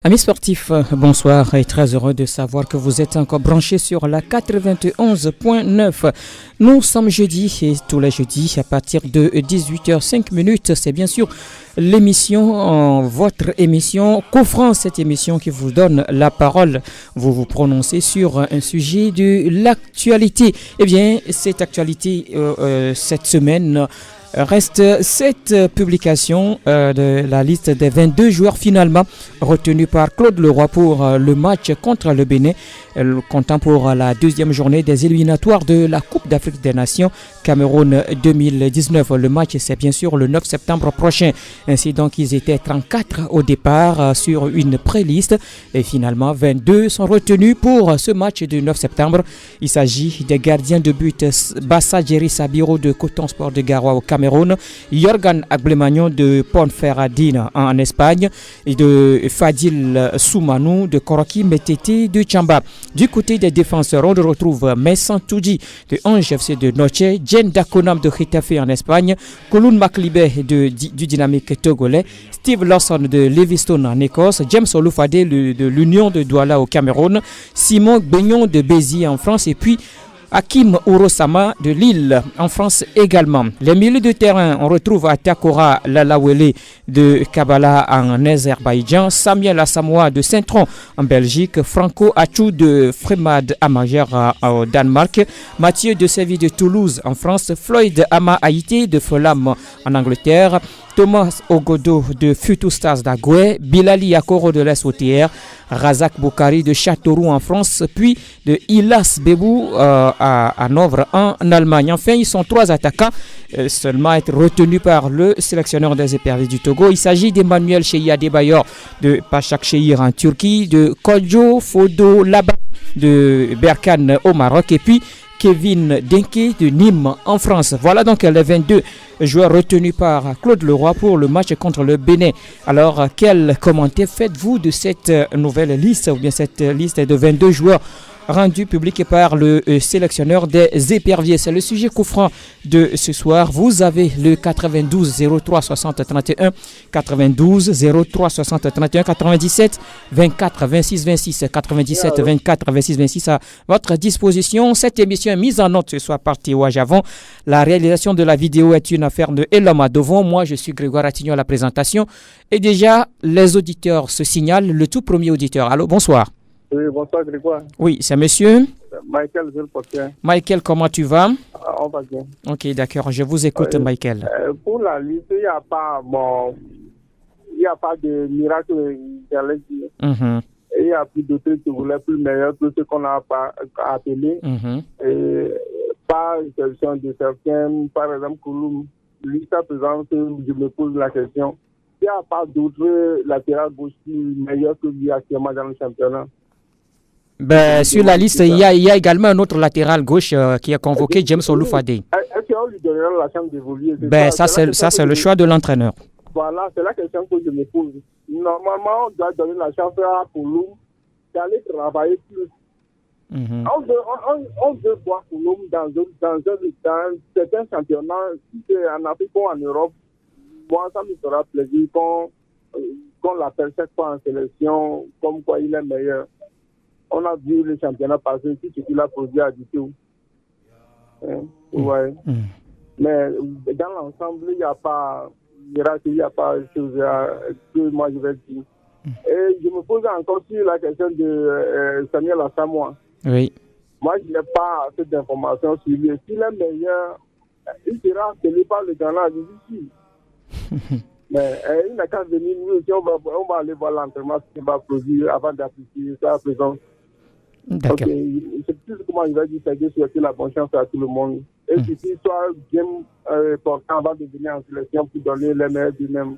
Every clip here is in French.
Amis sportifs, bonsoir et très heureux de savoir que vous êtes encore branchés sur la 91.9. Nous sommes jeudi et tous les jeudis à partir de 18h05, c'est bien sûr l'émission, votre émission, qu'offrant cette émission qui vous donne la parole. Vous vous prononcez sur un sujet de l'actualité. Eh bien, cette actualité, cette semaine, reste cette publication de la liste des 22 joueurs finalement retenus par Claude Leroy pour le match contre le Bénin, comptant pour la deuxième journée des éliminatoires de la Coupe d'Afrique des Nations Cameroun 2019. Le match, c'est bien sûr le 9 septembre prochain. Ainsi donc, ils étaient 34 au départ sur une pré-liste et finalement 22 sont retenus pour ce match du 9 septembre. Il s'agit des gardiens de but Bassa Djeri Sabiro de Coton Sport de Garoua au Cameroun, Jorgan Aglemagnon de Ponferradina en Espagne et de Fadil Soumanou de Koroki Metete de Tchamba. Du côté des défenseurs, on retrouve Messan Toudji de Ange FC de Noche, Jen Dakonam de Getafe en Espagne, Kouloun Maklibé du Dynamique togolais, Steve Lawson de Levistone en Écosse, James Olufade de l'Union de Douala au Cameroun, Simon Beignon de Béziers en France et puis Hakim Ourosama de Lille en France également. Les milieux de terrain, on retrouve Atakora Lalawele de Kabbalah en Azerbaïdjan, Samuel Asamoah de Saint-Tron en Belgique, Franco Achou de Fremad Amager au Danemark, Mathieu de Séville de Toulouse en France, Floyd Ama Haïti de Fulham en Angleterre, Thomas Ogodo de Futu Stars d'Agoué, Bilali Akoro de l'SOTR, Razak Boukari de Châteauroux en France, puis de Ilas Bebou à Hanovre en Allemagne. Enfin, ils sont trois attaquants seulement à être retenus par le sélectionneur des éperviers du Togo. Il s'agit d'Emmanuel Cheya Debayor de Pachak Chehir en Turquie, de Kodjo Fodo Laba de Berkane au Maroc et puis Kevin Denke de Nîmes en France. Voilà donc les 22 joueurs retenus par Claude Leroy pour le match contre le Bénin. Alors, quel commentaire faites-vous de cette nouvelle liste ou bien cette liste de 22 joueurs rendu public par le sélectionneur des éperviers? C'est le sujet qu'offrant de ce soir. Vous avez le 92 03 60 31, 92 03 60 31, 97 24 26 26, 97 24 26 26 à votre disposition. Cette émission est mise en note ce soir par Théo Javon. La réalisation de la vidéo est une affaire de Eloma Devon. Moi, je suis Grégoire Attignon à la présentation. Et déjà, les auditeurs se signalent. Le tout premier auditeur. Allô, bonsoir. Oui, bonsoir Grégoire. Oui, c'est monsieur Michael Zelportien. Michael, comment tu vas? On va bien. Ok, d'accord, je vous écoute, Michael. Pour la liste, il n'y a pas de miracle, j'allais dire. Et il y a plus d'autres qui voulaient plus meilleurs que ce qu'on a appelé. Et par exception de certains, par exemple, Kouloum, lui, sa présence, je me pose la question. Il n'y a pas d'autres latérales gauche meilleurs que lui actuellement dans le championnat. Ben, sur la liste, il y a également un autre latéral gauche qui a convoqué, James Olufade. Est-ce qu'on lui donnera la chance d'évoluer? Ben, ça c'est le choix de l'entraîneur. Voilà, c'est la question que je me pose. Normalement, on doit donner la chance à Kouloum d'aller travailler plus. On veut voir Kouloum dans certains championnats, si c'est en Afrique ou en Europe. Moi, ça me fera plaisir qu'on l'appelle chaque fois en sélection, comme quoi il est meilleur. On a vu le championnat passer, tout ce qu'il a produit à Dito. Ouais. Mais dans l'ensemble, il n'y a pas miracle, il n'y a pas chose que moi je vais dire. Et je me pose encore sur la question de Samuel Asamoah. Oui. Moi, je n'ai pas assez d'informations sur lui. S'il est meilleur, il sera appelé par le Ghana, je dis si. Mais il n'a qu'à venir, nous aussi, on va aller voir l'entraînement, ce qu'il va produire avant d'apprécier sa présence. D'accord. Okay. C'est plus comment il va dire, c'est de souhaiter la bonne chance à tout le monde. Et si soit bien important avant de venir en sélection pour donner les meilleurs du même.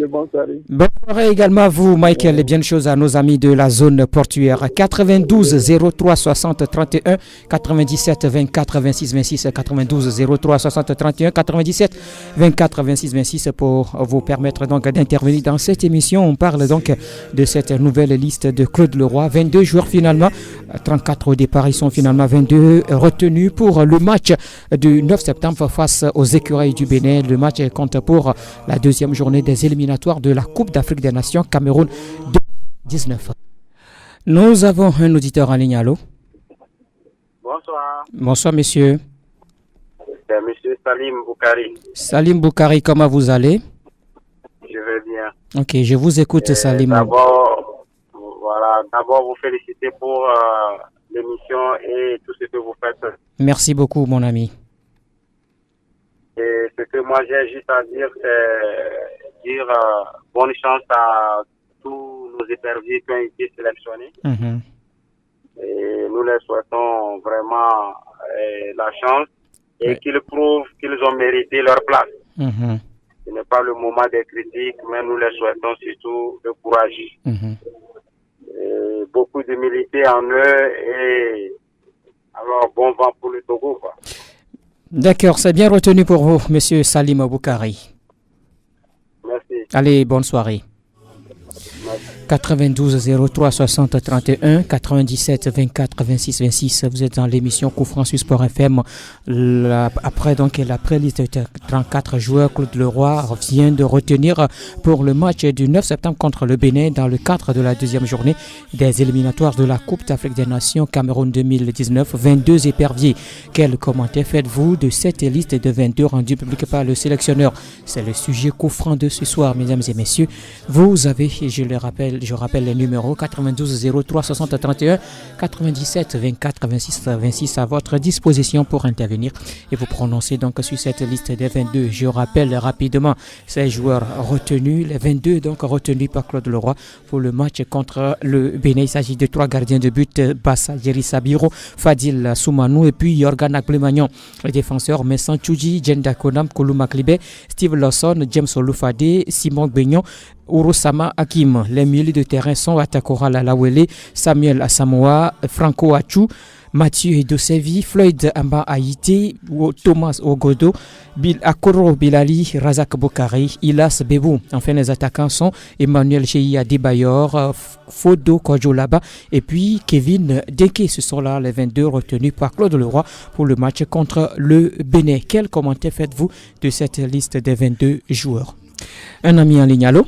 Bonne soirée. Bonne soirée également à vous, Michael, et bien de choses à nos amis de la zone portuaire. 92 03 60 31, 97 24 26 26, 92 03 60 31, 97 24 26 26 pour vous permettre donc d'intervenir dans cette émission. On parle donc de cette nouvelle liste de Claude Leroy. 22 joueurs finalement, 34 au départ, ils sont finalement 22 retenus pour le match du 9 septembre face aux écureuils du Bénin. Le match compte pour la deuxième journée des éliminatoires de la Coupe d'Afrique des Nations Cameroun 2019. Nous avons un auditeur en ligne. Allô? Bonsoir. Bonsoir, monsieur. C'est monsieur Salim Boukari. Salim Boukari, comment vous allez? Je vais bien. Ok, je vous écoute, Salim. D'abord, vous féliciter pour l'émission et tout ce que vous faites. Merci beaucoup, mon ami. Et ce que moi j'ai juste à dire, c'est dire bonne chance à tous nos éperviers qui ont été sélectionnés. Et nous les souhaitons vraiment la chance et qu'ils prouvent qu'ils ont mérité leur place. Ce n'est pas le moment des critiques, mais nous les souhaitons surtout le courage. Et beaucoup d'humilité en eux et alors bon vent pour le Togo, quoi. D'accord, c'est bien retenu pour vous, monsieur Salim Boukari. Merci. Allez, bonne soirée. 92 03 60 31 97 24 26 26. Vous êtes dans l'émission Coup Franc sur Sport FM. Après donc la pré-liste de 34 joueurs, Claude Leroy vient de retenir pour le match du 9 septembre contre le Bénin dans le cadre de la deuxième journée des éliminatoires de la Coupe d'Afrique des Nations Cameroun 2019. 22 éperviers. Quel commentaire faites-vous de cette liste de 22 rendue publique par le sélectionneur? C'est le sujet Coup Franc de ce soir, mesdames et messieurs. Vous avez, je rappelle les numéros 92 03 60 31 97 24 26 26 à votre disposition pour intervenir et vous prononcer donc sur cette liste des 22. Je rappelle rapidement ces joueurs retenus, les 22 donc retenus par Claude Leroy pour le match contre le Bénin. Il s'agit de 3 gardiens de but, Bassa Jerry Sabiro, Fadil Soumanou et puis Yorgan Akplemagnon. Les défenseurs Messan Tchoudji, Jenda Konam, Koulou Maklibe, Steve Lawson, James Olufade, Simon Beignon, Urosama Hakim. Les milieux de terrain sont Atakora Lalawele, Samuel Asamoah, Franco Achou, Mathieu Edosevi, Floyd Amba Haïti, Thomas Ogodo, Akoro Bilali, Razak Boukari, Ilas Bebou. Enfin, les attaquants sont Emmanuel Cheyi Adebayor, Fodo Kodjolaba et puis Kevin Denke. Ce sont là les 22 retenus par Claude Leroy pour le match contre le Bénin. Quel commentaire faites-vous de cette liste des 22 joueurs? Un ami en ligne, allô?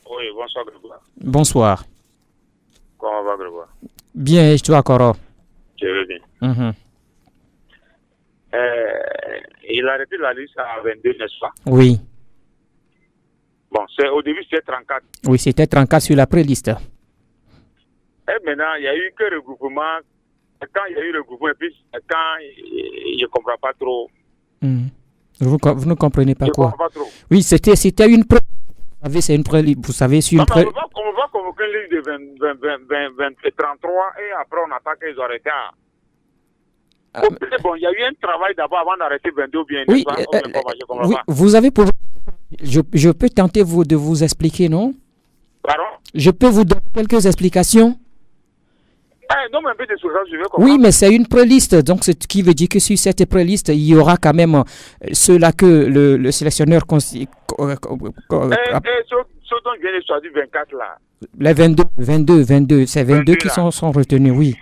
Oui, bonsoir Grégoire. Bonsoir. Comment va Grégoire? Bien, et toi, Koro? Je vais bien. Il a arrêté la liste à 22, n'est-ce pas? Oui. Bon, au début c'était 34. Oui, c'était 34 sur la pré-liste. Et maintenant, il n'y a eu que regroupement. Quand il y a eu le regroupement, et puis quand je ne comprends pas trop. Vous ne comprenez pas quoi? Comprends pas trop. Oui, c'était une pré. Vous savez, sur une pré. On va convoquer une liste de 33 et après on attend qu'ils arrêtent. Bon, il y a eu un travail d'abord avant d'arrêter 22 ou bien. Oui, oui, vous avez pour. Je peux tenter de vous expliquer, non? Pardon? Je peux vous donner quelques explications? Non, mais un peu de choses, je vais comprendre. Oui, mais c'est une pré-liste, donc ce qui veut dire que sur cette pré-liste, il y aura quand même ceux-là que le sélectionneur ceux dont il vient de choisir 24 là. Les 22, c'est 22 qui sont retenus, oui.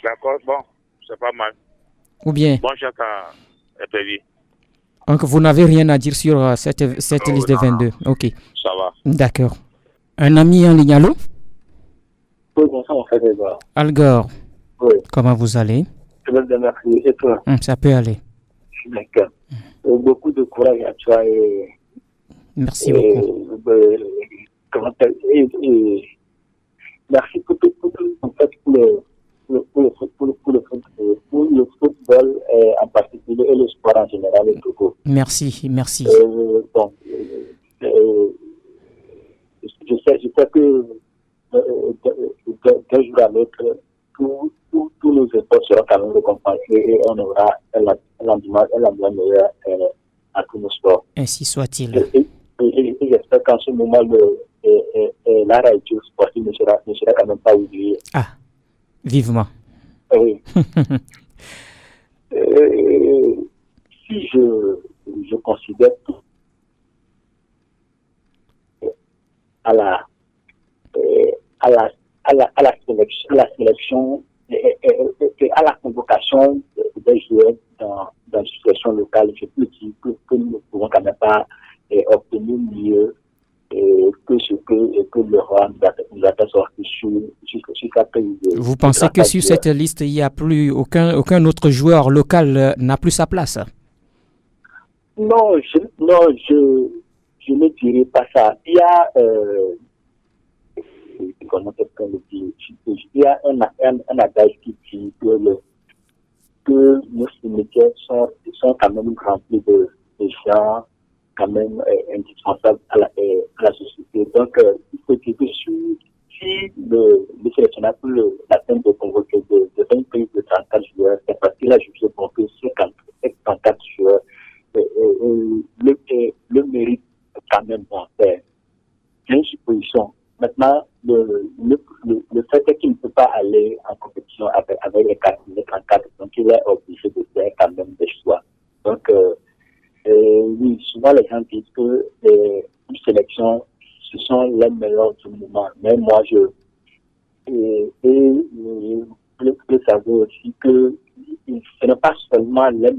D'accord, bon, c'est pas mal. Ou bien? Bon, chacun est prévu. Donc vous n'avez rien à dire sur cette liste de 22, ok. Ça va. D'accord. Un ami en ligne, allô? Oui, bonsoir, en fait, Edouard. Algor, oui. Comment vous allez? Je vais bien, merci. Et toi? Ça peut aller. D'accord. Beaucoup de courage à toi et... Merci beaucoup. Merci pour tout, en fait, pour le football en particulier et le sport en général et tout. Merci. Bon, je sais que d'un jour à l'autre, tous nos efforts seront quand même récompensés et on aura un lendemain meilleur à tous nos sports. Ainsi soit-il. Et j'espère qu'en ce moment, la radio sportive ne sera quand même pas oubliée. Ah, vivement. Oui. Si je considère tout à la sélection et à la convocation des joueurs dans une situation locale, je peux dire que nous ne pouvons quand même pas obtenir mieux que ce que le roi nous a sorti sur sa prise. Vous pensez que sur cette liste, il n'y a plus aucun autre joueur local n'a plus sa place? Non, je ne dirais pas ça. Il y a il y a un adage qui dit que nos cimetières sont quand même remplis de gens quand même indispensables à la société. Donc, il faut dire que si le sélectionneur peut la peine de convoquer de 20 pays de 34 joueurs, c'est parce qu'il a jugé pour que 54 joueurs le mérite quand même bon faire. C'est une supposition. Maintenant, le fait est qu'il ne peut pas aller en compétition avec les 34, donc il est obligé de faire quand même des choix. Donc, oui, souvent les gens disent que les sélections, ce sont les meilleurs du moment. Mais moi, je savoir aussi que ce n'est pas seulement les...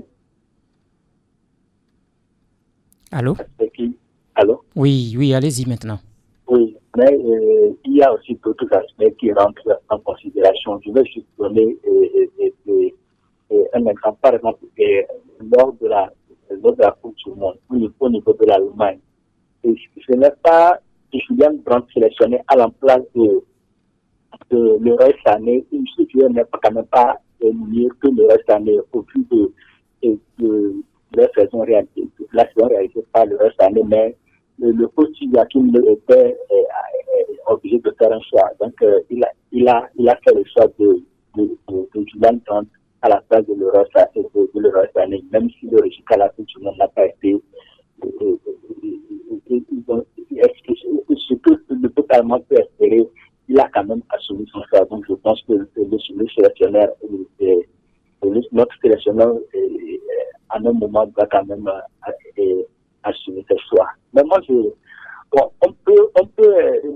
Allô? Allô? Oui, allez-y maintenant. Oui, mais il y a aussi d'autres aspects qui rentrent en considération. Je vais juste donner un exemple. Par exemple, lors de la Coupe du Monde, au niveau de l'Allemagne, ce n'est pas Julian Brandt sélectionné à la place de Leroy Sané. Ce joueur n'est quand même pas mieux que Leroy Sané au vu de la saison réalisée par Leroy Sané, mais le coach Joachim était obligé de faire un choix. Donc, il a fait le choix de Julian Brandt à la place de Leroy Sané, même si le résultat à la fin du monde n'a pas été ce que le totalement peut espérer, il a quand même assumé son choix. Donc, je pense que le sélectionneur, notre sélectionneur, à un moment, doit quand même assumer ses choix. Mais moi, on peut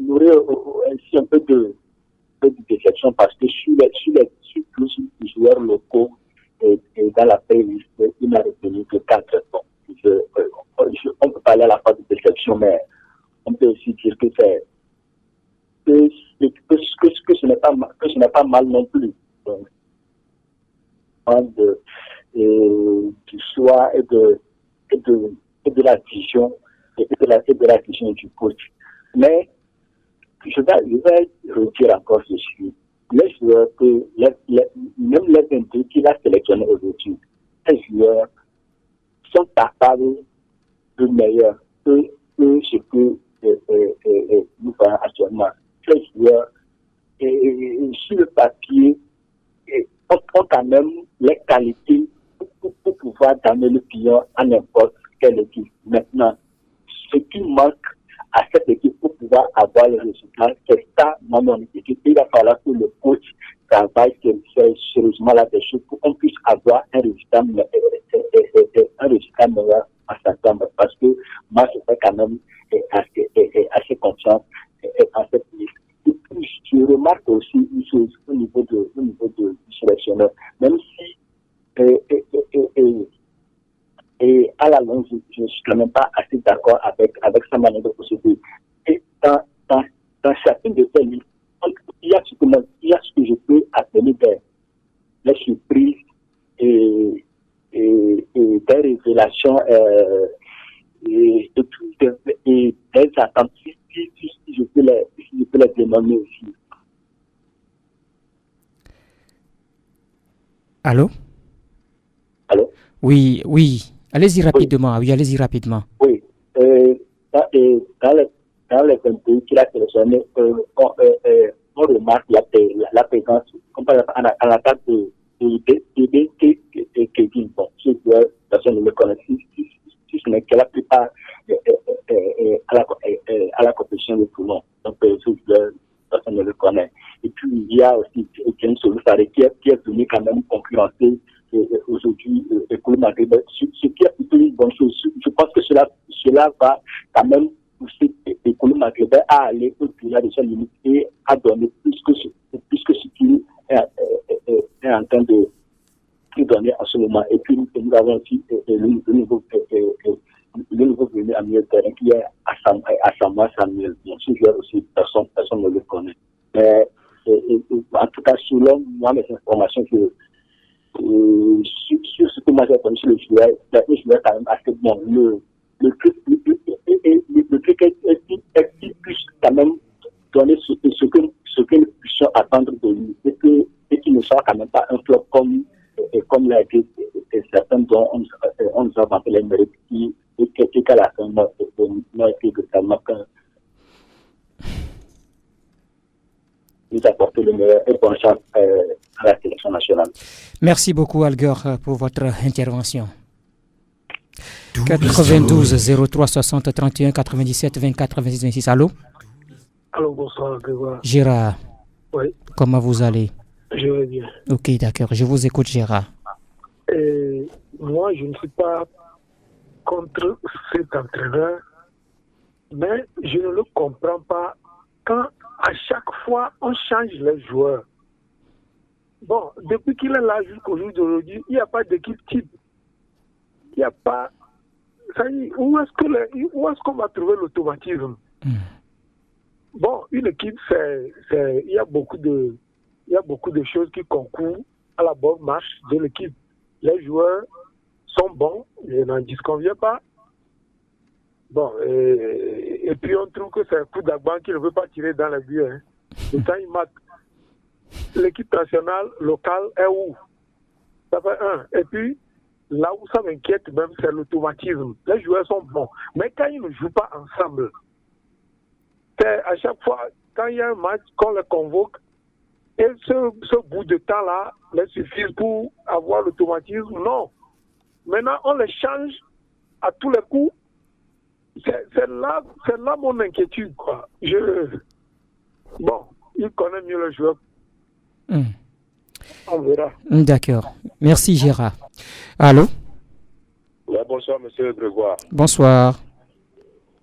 nourrir ainsi un peu de déception parce que sur plus de joueurs locaux et dans la playlist, il n'a retenu que 4 bons. On peut parler à la fois de déception, mais on peut aussi dire que ce n'est pas mal non plus. Donc, du choix et de la vision de la vision du coach. Mais je vais redire encore ceci. Les joueurs même les 22 qu'il a sélectionnés aujourd'hui, les joueurs sont capables de meilleur que ce que nous faisons actuellement. Les joueurs, sur le papier, ont quand même les qualités pour pouvoir donner le pion à n'importe quelle équipe. Maintenant, ce qui manque à cette équipe pour pouvoir avoir le résultat, c'est ça, mon équipe. Il va falloir que le coach travaille sérieusement là-dessus pour qu'on puisse avoir un résultat meilleur en septembre. Parce que moi, je fais quand même assez confiance en cette liste. Et puis, je remarque aussi une chose au niveau du sélectionneur. Même si et à la longue, je ne suis quand même pas assez d'accord avec sa manière de procéder. Et dans chacune de ces listes, il y a ce que je peux appeler des surprises et des révélations et des attentes, si je peux les dénommer aussi. Allô? Allô? Oui. Allez-y rapidement. Oui, allez-y rapidement. Oui. Dans les 22 qu'il a sélectionnés, on remarque la présence, comme par exemple, en attaque de Kevin. Bon, ce joueur, personne ne le connaît. Si ce n'est que la plupart à la compétition de Toulon. Donc, ce joueur, personne ne le connaît. Et puis, il y a aussi James Solufare qui est venu quand même concurrencer aujourd'hui École Maghreb, ce qui est plutôt une bonne chose. Je pense que cela va quand même pousser École Maghreb à aller au-delà de sa limite et à donner plus que ce qu'il est en train de donner en ce moment. Et puis nous avons aussi le le nouveau venu à milieu de terrain qui est Asamoah Samuel. Bien sûr, joueur aussi, personne ne le connaît. Mais en tout cas, selon moi, mes informations, sur ce que moi j'ai entendu sur le joueur, c'est un joueur quand même assez bon. Le truc est plus quand même donner ce que nous puissions attendre de lui et qu'il ne soit quand même pas un club comme l'a été certains dont on nous a vanté les mérites qui à la fin n'ont été totalement nous apporter le meilleur et bonne chance à la sélection nationale. Merci beaucoup Alger pour votre intervention. 92 03 60 31 97 24 26 26. Allô? Allô, bonsoir Grégoire. Gérard. Oui. Comment vous allez? Je vais bien. Ok, d'accord. Je vous écoute, Gérard. Moi, je ne suis pas contre cet entraîneur, mais je ne le comprends pas quand à chaque fois on change les joueurs. Bon, depuis qu'il est là jusqu'au jour d'aujourd'hui, il n'y a pas d'équipe type. Il n'y a pas. Ça y est, où est-ce qu'on va trouver l'automatisme? Bon, une équipe, il y a beaucoup de choses qui concourent à la bonne marche de l'équipe. Les joueurs sont bons, je n'en disconviens pas. Bon, et puis on trouve que c'est un coup d'agban qui ne veut pas tirer dans les buts. Hein. Et quand il marque, l'équipe nationale locale est où? Ça fait un. Et puis, là où ça m'inquiète même, c'est l'automatisme. Les joueurs sont bons. Mais quand ils ne jouent pas ensemble, c'est à chaque fois, quand il y a un match, qu'on les convoque, et ce bout de temps-là les suffit pour avoir l'automatisme. Non. Maintenant, on les change à tous les coups. C'est là mon inquiétude, quoi. Bon, il connaît mieux le joueur. On verra. D'accord. Merci, Gérard. Allô? Oui, bonsoir, monsieur Grégoire. Bonsoir.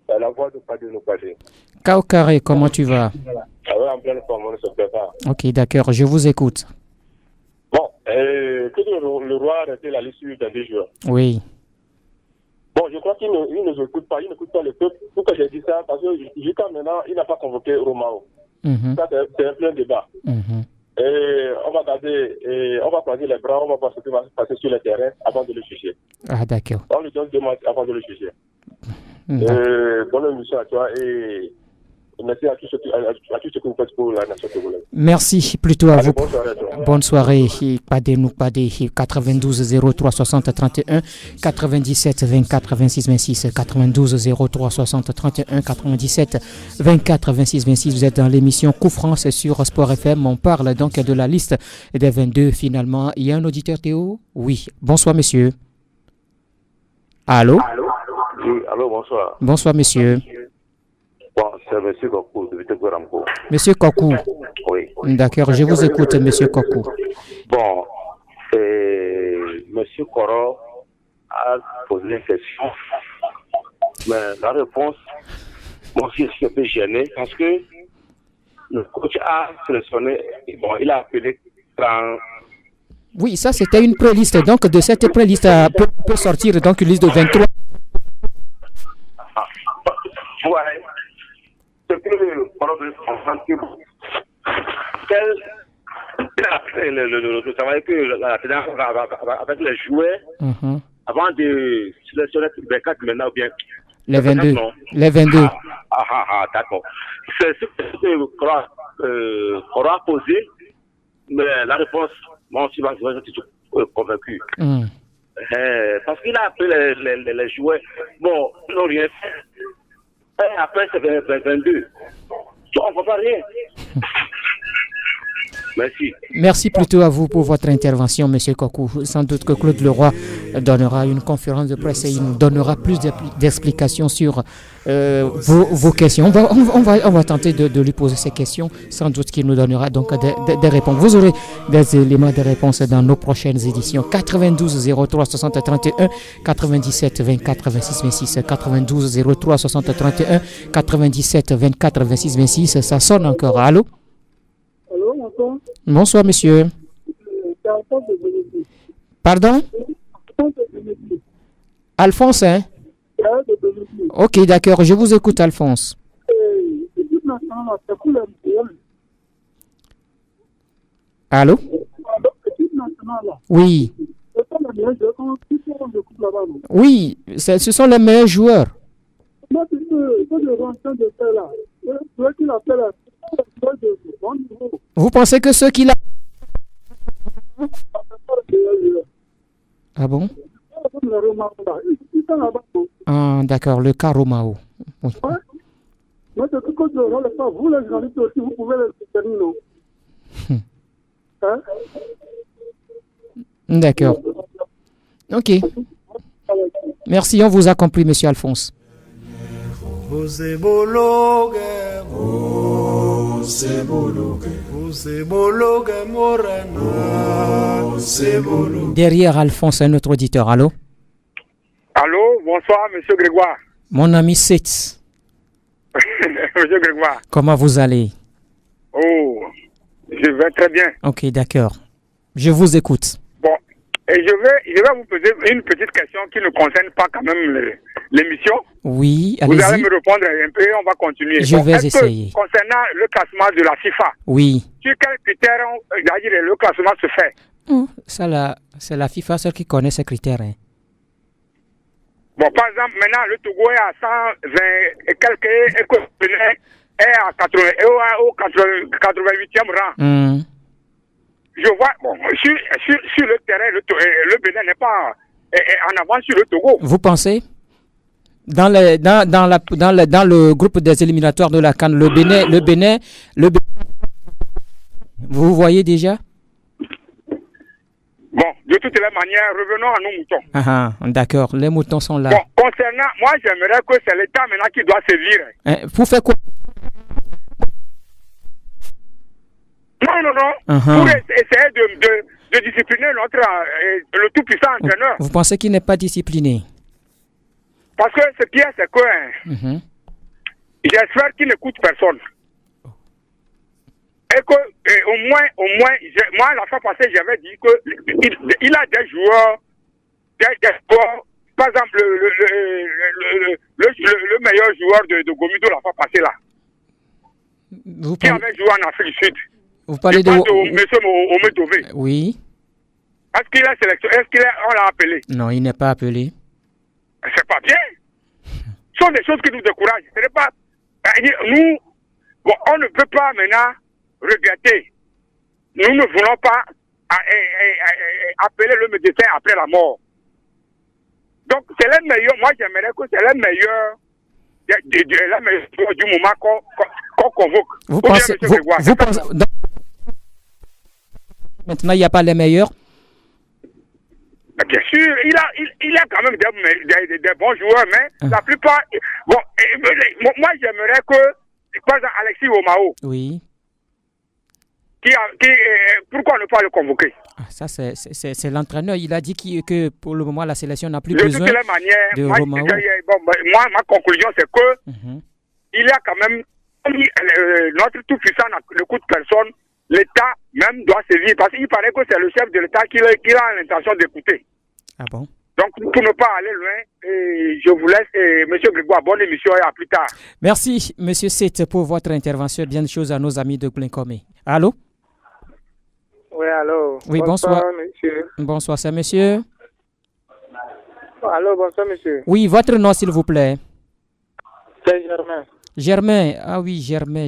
La voix de Padé nous Padé. Kaukaré, comment tu vas? Ah oui, en pleine forme, on ne se prépare. Ok, d'accord, je vous écoute. Bon, que le roi a arrêté la liste d'un des joueurs. Oui. Bon, je crois qu'il ne n'écoute pas le peuple. Pourquoi j'ai dit ça? Parce que jusqu'à maintenant, il n'a pas convoqué Romao. Ça, c'est un plein débat. Et on va croiser les bras, on va voir ce qui va se passer sur le terrain avant de le juger. Ah, d'accord. On lui donne 2 mois avant de le juger. Bonne émission à toi et merci à tous ceux que vous faites pour la nation congolaise. Merci plutôt à vous. Bonne soirée à toi. Bonne soirée. Padé 92 03 60 31 97 24 26 26 92 03 60 31 97 24 26 26. Vous êtes dans l'émission Coup France sur Sport FM. On parle donc de la liste des 22 finalement. Il y a un auditeur Théo? Oui. Bonsoir monsieur. Allô? Oui, allô, bonsoir. Bonsoir monsieur. Bon, c'est monsieur Kokou de Vitegoramko. Monsieur Kokou. Oui. D'accord, je vous écoute, monsieur Kokou. Bon, monsieur Koro a posé une question, mais la réponse, moi aussi, je suis un peu gêné parce que le coach a sélectionné, bon, il a appelé 30. Oui, ça c'était une pré-liste. Donc de cette pré-liste peut sortir donc une liste de 23. Ouais. C'est que le problème le travail que avec les joueurs avant de sélectionner les 4 maintenant ou bien les 22. Les 22. D'accord. C'est ce que Koro a posé, mais la réponse, moi aussi, je suis convaincu. Parce qu'il a appelé les joueurs, bon, ils n'ont rien fait. Et après, c'est 22. On ne voit pas rien. Merci. Merci plutôt à vous pour votre intervention, monsieur Kokou. Sans doute que Claude Leroy donnera une conférence de presse et il nous donnera plus d'explications sur vos questions. On va tenter de lui poser ces questions. Sans doute qu'il nous donnera donc des réponses. Vous aurez des éléments de réponse dans nos prochaines éditions. 92 03 60 31 97 24 26 26 92 03 60 31 97 24 26 26. Ça sonne encore. Allô? Allô, bonsoir. Bonsoir, monsieur. C'est Alphonse de Bénédicte. Pardon? Alphonse de Bénédicte. Alphonse, hein? Ok, d'accord, je vous écoute, Alphonse. Allô? Oui. Oui, ce sont les meilleurs joueurs. Vous pensez que ceux qui l'a... Ah bon? Ah, d'accord, le cas Romao. Oui. D'accord. Ok. Merci, on vous a compris, monsieur Alphonse. Derrière Alphonse, un autre auditeur. Allô? Allô, bonsoir, monsieur Grégoire. Mon ami Sitz. Monsieur Grégoire. Comment vous allez? Oh, je vais très bien. Ok, d'accord. Je vous écoute. Bon, et je vais vous poser une petite question qui ne concerne pas quand même l'émission. Oui, allez-y. Vous allez me répondre un peu et on va continuer. Je vais essayer. Concernant le classement de la FIFA, oui. Sur quels critères le classement se fait? C'est la FIFA seule qui connaît ces critères. Hein. Bon, par exemple, maintenant, le Togo est à 120 et quelques, et que le Bénin est à 80, au 88e rang. Je vois, bon, sur le terrain, le Bénin n'est pas en avant sur le Togo. Vous pensez? Dans le groupe des éliminatoires de la CAN, le Bénin, vous voyez déjà? Bon, de toutes les manières, revenons à nos moutons. Ah, d'accord, les moutons sont là. Bon, concernant, moi j'aimerais que c'est l'État maintenant qui doit sévir. Pour faire quoi? Non. Pour essayer de discipliner le tout-puissant entraîneur. Vous pensez qu'il n'est pas discipliné? Parce que ce qui est, c'est que j'espère qu'il n'écoute personne. Et que, au moins, moi, la fois passée, j'avais dit qu'il a des joueurs, par exemple, le meilleur joueur de Gomido la fois passée là, qui avait joué en Afrique du Sud. Vous parlez de M. Omedové. Oui. Est-ce qu'il est sélectionné? On l'a appelé? Non, il n'est pas appelé. C'est pas bien. Ce sont des choses qui nous découragent. Ce n'est pas... Nous, bon, on ne peut pas maintenant regretter. Nous ne voulons pas appeler le médecin après la mort. Donc, c'est les meilleurs. Moi, j'aimerais que c'est les meilleurs du moment qu'on convoque. Vous pensez... Maintenant, il n'y a pas les meilleurs? Bien sûr, il a quand même des bons joueurs, mais la plupart... Bon, moi, j'aimerais que, par exemple, Alexis Omao... Oui. Pourquoi ne pas le convoquer? Ça, c'est l'entraîneur. Il a dit que pour le moment, la sélection n'a plus besoin de toutes les manières, de Omao. Moi, ma conclusion, c'est que il y a quand même... notre tout-puissant ne coûte personne. L'État même doit sévir parce qu'il paraît que c'est le chef de l'État qui a l'intention d'écouter. Ah bon? Donc, pour ne pas aller loin, je vous laisse, M. Grégoire, bonne émission et à plus tard. Merci, M. Seth, pour votre intervention. Bien de choses à nos amis de Glencomé. Allô? Oui, allô. Oui, bonsoir. Monsieur. Bonsoir, c'est monsieur. Allô, bonsoir, monsieur. Oui, votre nom, s'il vous plaît. C'est Germain. Germain, ah oui, Germain,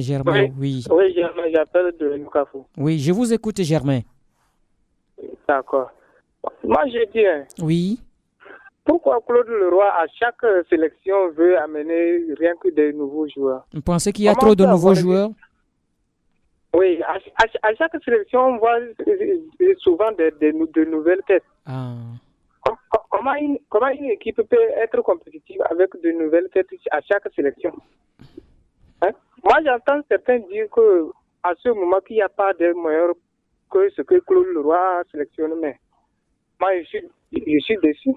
oui. Oui, Germain, j'appelle de Nukafou. Oui, je vous écoute, Germain. D'accord. Moi, je dis, oui. Pourquoi Claude Leroy, à chaque sélection, veut amener rien que des nouveaux joueurs? Vous pensez qu'il y a trop de nouveaux joueurs? Oui, à chaque sélection, on voit souvent de nouvelles têtes. Ah. Comment une équipe peut être compétitive avec de nouvelles têtes à chaque sélection? Moi, j'entends certains dire qu'à ce moment, qu'il n'y a pas de meilleur que ce que Claude Leroy a sélectionné. Mais moi, je suis déçu.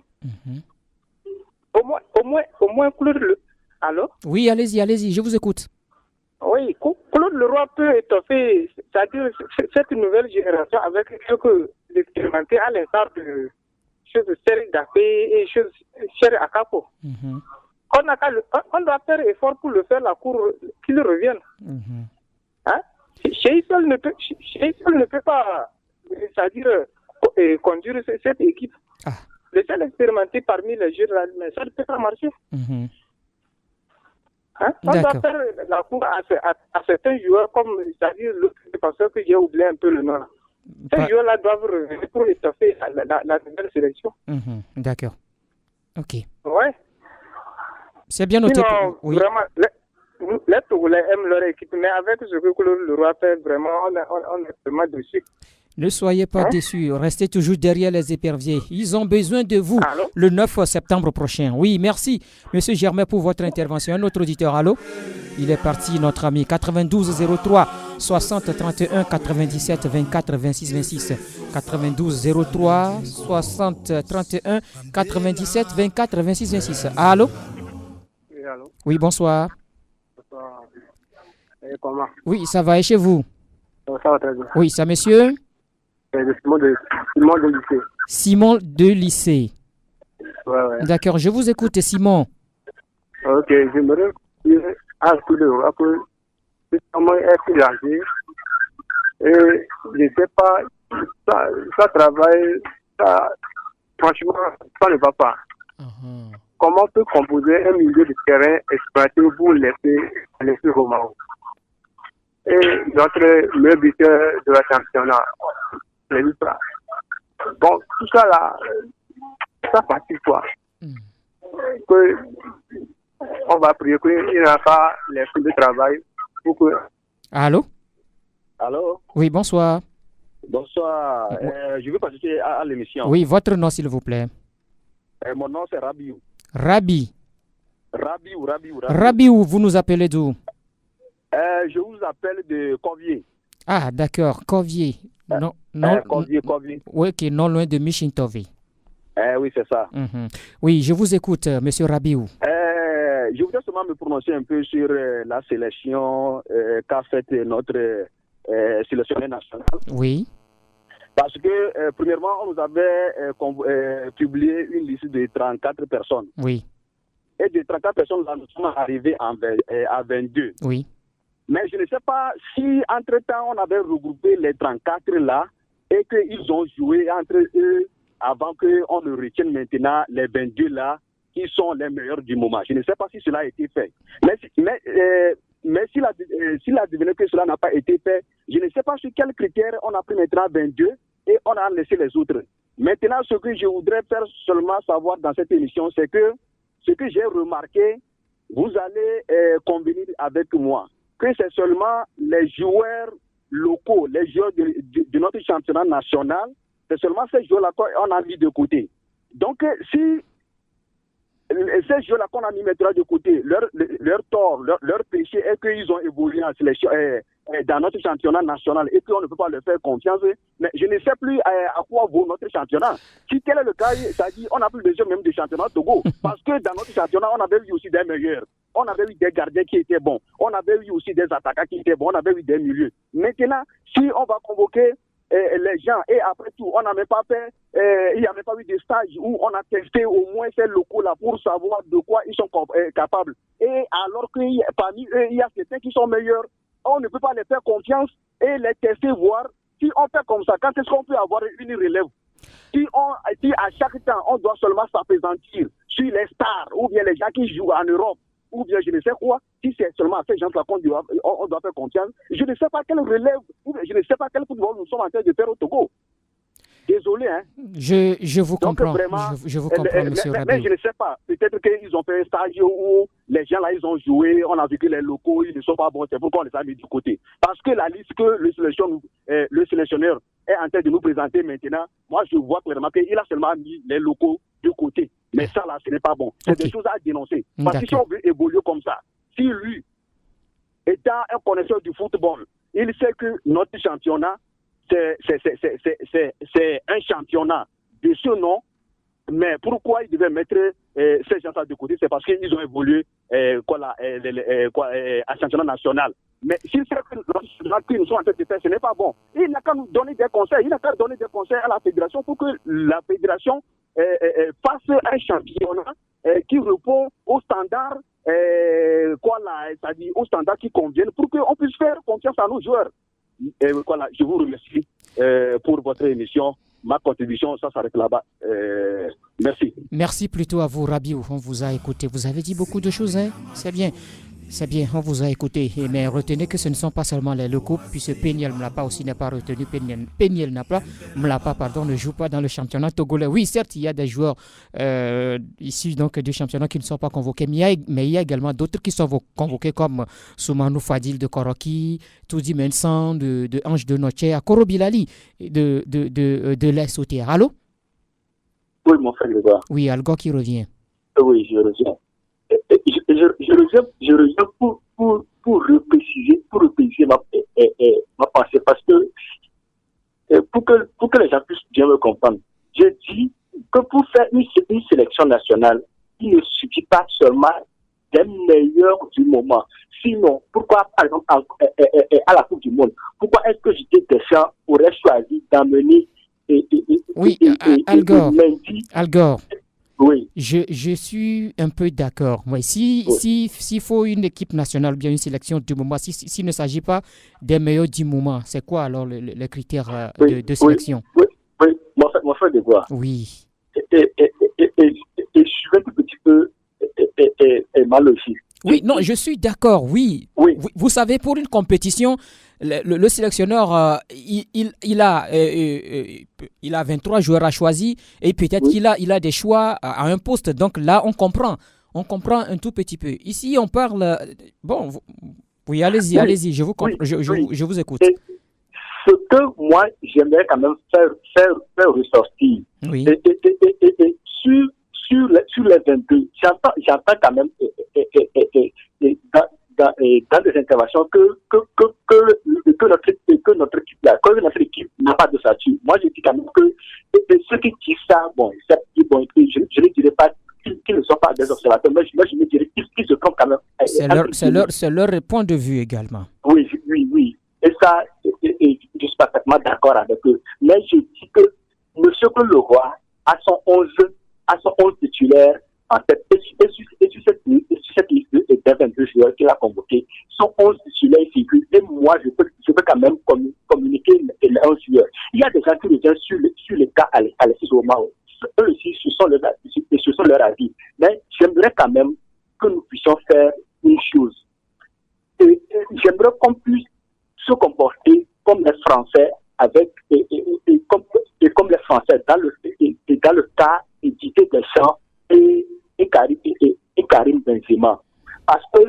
Au moins, Claude Leroy... Allô? Oui, allez-y, je vous écoute. Oui, Claude Leroy peut étoffer, c'est-à-dire cette nouvelle génération avec quelques expérimentés à l'instar de choses Serge Dapé et choses Cher Akapo. on doit faire effort pour le faire, la cour, qu'il revienne. Hein? Chez seul ne peut pas, c'est-à-dire, conduire cette équipe. Le seul expérimenté parmi les jeunes, mais ça ne peut pas marcher. Hein? On doit faire la cour à certains joueurs, comme, c'est-à-dire, le défenseur que j'ai oublié un peu le nom. Ces joueurs-là doivent revenir pour étoffer la nouvelle sélection. D'accord. Ok. Ouais. C'est bien noté. Oui. Vraiment, les Togolais aiment leur équipe, mais avec ce que le roi fait, vraiment, on est vraiment dessus. Ne soyez pas déçus, restez toujours derrière les éperviers. Ils ont besoin de vous le 9 septembre prochain. Oui, merci, Monsieur Germain, pour votre intervention. Un autre auditeur, allô? Il est parti, notre ami, 92 03 60 31 97 24 26 26. 92 03 60 31 97 24 26 26. Allô? Oui, allô? Oui, bonsoir. Bonsoir. Et comment? Oui, ça va, et chez vous? Ça va très bien. Oui, ça, monsieur? Simon de lycée. Simon de lycée. Ouais. D'accord, je vous écoute, Simon. Ok, j'aimerais dire à tout le monde que comment est engagé. Et je ne sais pas, ça travaille, ça, franchement, ça ne va pas. Comment on peut composer un milieu de terrain exploité pour laisser Romano? Et notre meilleur buteur de la championnat. Bon, tout ça là, ça fatigue quoi. On va prier qu'il n'a pas les filles de travail pour que... Allô? Allô? Oui, bonsoir. Bonsoir. Je veux participer à l'émission. Oui, votre nom s'il vous plaît. Mon nom c'est Rabiou. Rabiou, vous nous appelez d'où? Je vous appelle de Corvier. Ah, d'accord, Corvier. Corvier. Oui, qui est non loin de Michintové. Oui, c'est ça. Oui, je vous écoute, Monsieur Rabiou. Je voudrais seulement me prononcer un peu sur la sélection qu'a faite notre sélectionneur national. Oui. Parce que, premièrement, on nous avait publié une liste de 34 personnes. Oui. Et de 34 personnes, nous sommes arrivés à 22. Oui. Mais je ne sais pas si, entre-temps, on avait regroupé les 34 là et qu'ils ont joué entre eux avant qu'on ne retienne maintenant les 22 là qui sont les meilleurs du moment. Je ne sais pas si cela a été fait. Mais s'il a deviné que cela n'a pas été fait, je ne sais pas sur quels critères on a pris maintenant 22 et on a laissé les autres. Maintenant, ce que je voudrais faire seulement savoir dans cette émission, c'est que ce que j'ai remarqué, vous allez convenir avec moi, que c'est seulement les joueurs locaux, les joueurs de notre championnat national, c'est seulement ces joueurs-là qu'on a mis de côté. Donc, si ces joueurs-là qu'on a mis maintenant de côté, leur tort, leur péché est qu'ils ont évolué en sélection, dans notre championnat national et qu'on ne peut pas leur faire confiance. Mais je ne sais plus à quoi vaut notre championnat. Si tel est le cas, ça dit on n'a plus besoin même du championnat Togo. Parce que dans notre championnat, on avait eu aussi des meilleurs. On avait eu des gardiens qui étaient bons. On avait eu aussi des attaquants qui étaient bons. On avait eu des milieux. Maintenant, si on va convoquer les gens et après tout, on n'a même pas fait, il n'y a même pas eu de stage où on a testé au moins ces locaux-là pour savoir de quoi ils sont capables. Et alors que parmi eux, il y a certains qui sont meilleurs, on ne peut pas les faire confiance et les tester, voir si on fait comme ça, quand est-ce qu'on peut avoir une relève. Si à chaque temps, on doit seulement s'appesantir sur les stars ou bien les gens qui jouent en Europe, ou bien je ne sais quoi, si c'est seulement à ces gens-là qu'on doit faire confiance, je ne sais pas quelle relève, ou je ne sais pas quel football nous sommes en train de faire au Togo. Désolé, hein. Je vous comprends. Vraiment, je vous comprends, monsieur Rabiou. Mais je ne sais pas. Peut-être qu'ils ont fait un stage où les gens là, ils ont joué, on a vu que les locaux, ils ne sont pas bons, c'est pourquoi on les a mis du côté. Parce que la liste que le sélectionneur est en train de nous présenter maintenant, moi je vois clairement qu'il a seulement mis les locaux de côté. Mais ça là, ce n'est pas bon. C'est des choses à dénoncer. Parce que si on veut évoluer comme ça, si lui, étant un connaisseur du football, il sait que notre championnat, c'est un championnat de ce nom, mais pourquoi ils devaient mettre ces gens-là de côté? C'est parce qu'ils ont évolué à championnat national. Mais s'il sait que nous sommes en train de faire, ce n'est pas bon. Il n'a qu'à nous donner des conseils. Il n'a qu'à donner des conseils à la fédération pour que la fédération fasse un championnat qui répond aux standards, c'est-à-dire aux standards qui conviennent pour qu'on puisse faire confiance à nos joueurs. Et voilà, je vous remercie pour votre émission. Ma contribution, ça s'arrête là-bas. Merci. Merci plutôt à vous, Rabiou. On vous a écouté. Vous avez dit beaucoup de choses, hein? C'est bien. C'est bien, on vous a écouté. Mais retenez que ce ne sont pas seulement les locaux, puisque Péniel Mlapa aussi n'est pas retenu. Péniel Mlapa, ne joue pas dans le championnat togolais. Oui, certes, il y a des joueurs issus donc, du championnat qui ne sont pas convoqués, mais il y a également d'autres qui sont convoqués comme Soumanou Fadil de Koroki, Toudi Mensan de Ange de Noche, Koro Bilali de l'Est au Tiers. Allô? Oui, mon frère Grégoire. Oui, Algo qui revient. Oui, je reviens. Je reviens pour repréciser ma pensée parce que pour que les gens puissent bien me comprendre. Je dis que pour faire une sélection nationale, il ne suffit pas seulement des meilleurs du moment. Sinon, pourquoi, par exemple, à la Coupe du Monde, pourquoi est-ce que Didier Deschamps aurait choisi d'amener Algor. Oui. Je suis un peu d'accord. Moi, s'il faut une équipe nationale, bien une sélection du moment, s'il ne s'agit pas des meilleurs du moment, c'est quoi alors les critères de sélection? Oui, mon frère Grégoire. Oui. Et je suis un petit peu mal aussi. Oui, non, je suis d'accord, oui. Vous savez, pour une compétition, le sélectionneur, il a 23 joueurs à choisir et peut-être qu'il a des choix à un poste. Donc là, on comprend un tout petit peu. Ici, on parle... Bon, oui, allez-y, je vous écoute. Et ce que moi, j'aimerais quand même faire ressortir, oui. Et sur les 22, j'entends quand même dans des interventions que notre équipe n'a pas de statut. Moi, je dis quand même que ceux qui disent ça, je ne dirais pas qu'ils ne sont pas des observateurs, mais je me dirais qu'ils se trompent quand même. C'est leur point de vue également. Oui. Et ça, je suis parfaitement d'accord avec eux. Mais je dis que M. Leroy a son 11 titulaires en tête. Et sur cette liste des 22 joueurs qu'il a convoqués, son 11 titulaires figurent. Et moi, je peux quand même communiquer les 11 joueurs. Il y a des gens qui reviennent sur les cas Alexis Romao. Eux aussi, ce sont leurs avis. Mais j'aimerais quand même que nous puissions faire une chose. Et j'aimerais qu'on puisse se comporter comme les Français comme les Français dans le cas Didier Deschamps et Karim Benzema. Parce que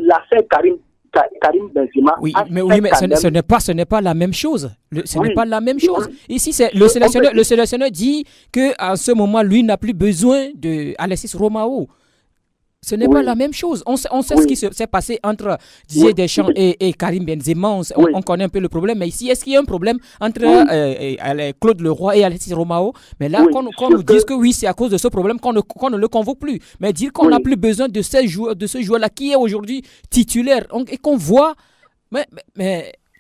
l'affaire Karim Benzema... Oui, mais ce n'est pas la même chose. Ce n'est pas la même chose. Ici, le sélectionneur dit qu'à ce moment, lui n'a plus besoin de Alexis Romao. Ce n'est pas la même chose. On sait ce qui s'est passé entre Didier Deschamps et Karim Benzema. On connaît un peu le problème. Mais ici, est-ce qu'il y a un problème entre Claude Leroy et Alexis Romao? Mais là, qu'on nous dise que oui, c'est à cause de ce problème qu'on ne le convoque plus. Mais dire qu'on n'a plus besoin de ce joueur-là qui est aujourd'hui titulaire et qu'on voit... Mais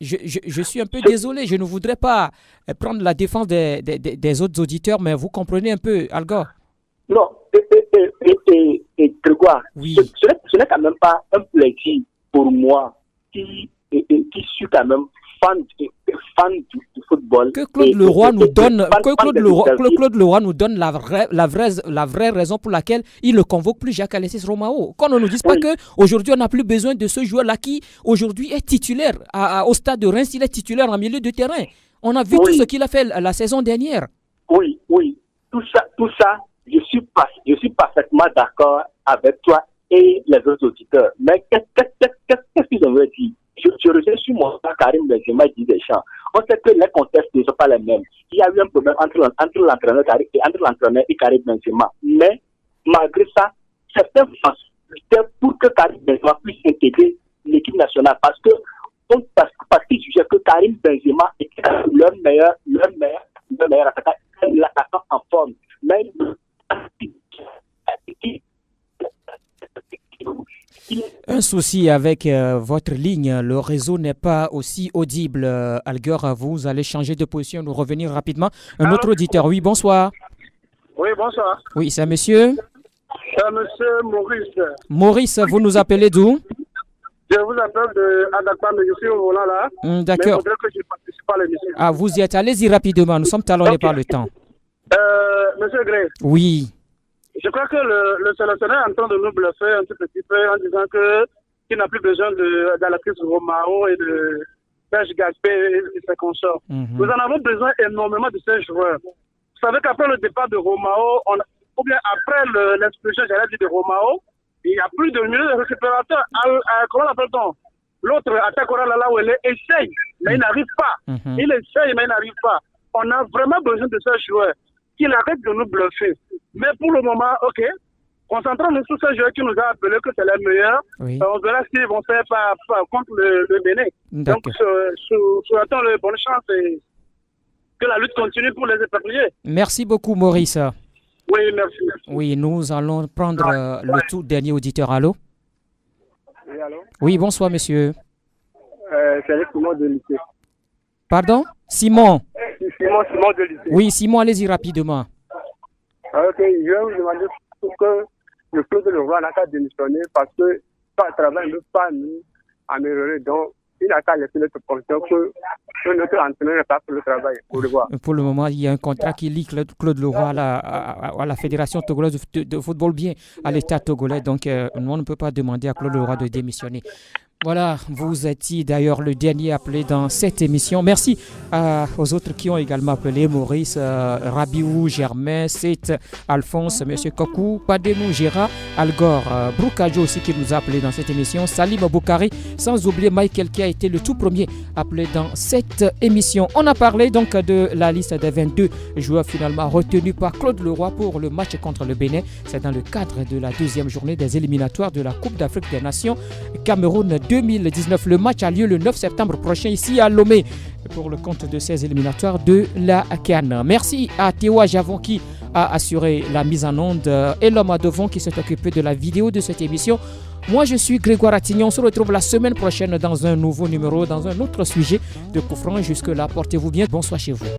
je suis un peu désolé. Je ne voudrais pas prendre la défense des autres auditeurs, mais vous comprenez un peu, Algor. Non, et Grégoire, ce n'est quand même pas un plaisir pour moi qui suis quand même fan du football. Que Claude Leroy nous donne la vraie raison pour laquelle il ne convoque plus Jacques Alexis Romao. Qu'on ne nous dise pas qu'aujourd'hui on n'a plus besoin de ce joueur-là qui aujourd'hui est titulaire au stade de Reims, il est titulaire en milieu de terrain. On a vu tout ce qu'il a fait la saison dernière. Oui, tout ça. Je suis parfaitement d'accord avec toi et les autres auditeurs. Mais qu'est-ce qu'ils ont dit? Je reviens sur mon cas Karim Benzema et Didier Deschamps. On sait que les contextes ne sont pas les mêmes. Il y a eu un problème entre l'entraîneur et Karim Benzema. Mais malgré ça, certains luttaient pour que Karim Benzema puisse intégrer l'équipe nationale parce qu'ils jugeaient que Karim Benzema était leur meilleur attaquant, l'attaquant en forme. Mais un souci avec votre ligne, le réseau n'est pas aussi audible. Algor, vous allez changer de position, nous revenir rapidement. Un autre auditeur, oui, bonsoir. Oui, bonsoir. Oui, c'est monsieur Monsieur Maurice. Maurice, vous nous appelez d'où? Je vous appelle de Adakba, mais je suis au volant là. D'accord. Mais il faudrait que je participe à l'émission. Ah, vous y êtes. Allez-y rapidement. Nous sommes talonnés par le temps. Monsieur Gray. Oui. Je crois que le sélectionneur est en train de nous bluffer un petit peu en disant qu'il n'a plus besoin d'Alexis Romao et de Serge Gaspé et ses consorts. Nous en avons besoin énormément de ces joueurs. Vous savez qu'après le départ de Romao, ou bien après l'expulsion, j'allais dire, de Romao, il n'y a plus de milieu de récupérateurs. Comment l'appelle-t-on? L'autre attaquera là où elle essaye, mais il n'arrive pas. Il essaye, mais il n'arrive pas. On a vraiment besoin de ces joueurs. Qu'il arrête de nous bluffer. Mais pour le moment, ok, concentrons-nous sur ces joueurs qui nous ont appelés que c'est les meilleurs. Oui. On verra s'ils vont faire contre le Bénin. Donc, souhaitons le bonne chance et que la lutte continue pour les épargner. Merci beaucoup, Maurice. Oui, merci. Oui, nous allons prendre le tout dernier auditeur. Allô? Oui, allô? Oui, bonsoir, monsieur. C'est Simon de lycée. Pardon? Simon Simon de lycée. Oui, Simon, allez-y rapidement. Ok, je vais vous demander pourquoi le Claude Leroy n'a qu'à démissionner parce que son travail ne peut pas nous améliorer. Donc, il n'a qu'à laisser notre fonction que notre entraîneur n'est pas pour le travail. Pour le moment, il y a un contrat qui lie Claude Leroy à la Fédération togolaise de football, bien à l'État togolais. Donc, on ne peut pas demander à Claude Leroy de démissionner. Voilà, vous étiez d'ailleurs le dernier appelé dans cette émission. Merci aux autres qui ont également appelé: Maurice, Rabiou, Germain, Seth, Alphonse, Monsieur Kokou, Pademou, Gérard, Algor, Broukadjo aussi qui nous a appelé dans cette émission, Salim Boukari, sans oublier Michael qui a été le tout premier appelé dans cette émission. On a parlé donc de la liste des 22 joueurs finalement retenus par Claude Leroy pour le match contre le Bénin. C'est dans le cadre de la deuxième journée des éliminatoires de la Coupe d'Afrique des Nations Cameroun 2019. Le match a lieu le 9 septembre prochain ici à Lomé pour le compte de ces éliminatoires de la CAN. Merci à Théo Javon qui a assuré la mise en onde et l'homme à devant qui s'est occupé de la vidéo de cette émission. Moi, je suis Grégoire Attignon. On se retrouve la semaine prochaine dans un nouveau numéro, dans un autre sujet de Coup Franc. Jusque-là, portez-vous bien. Bonsoir chez vous.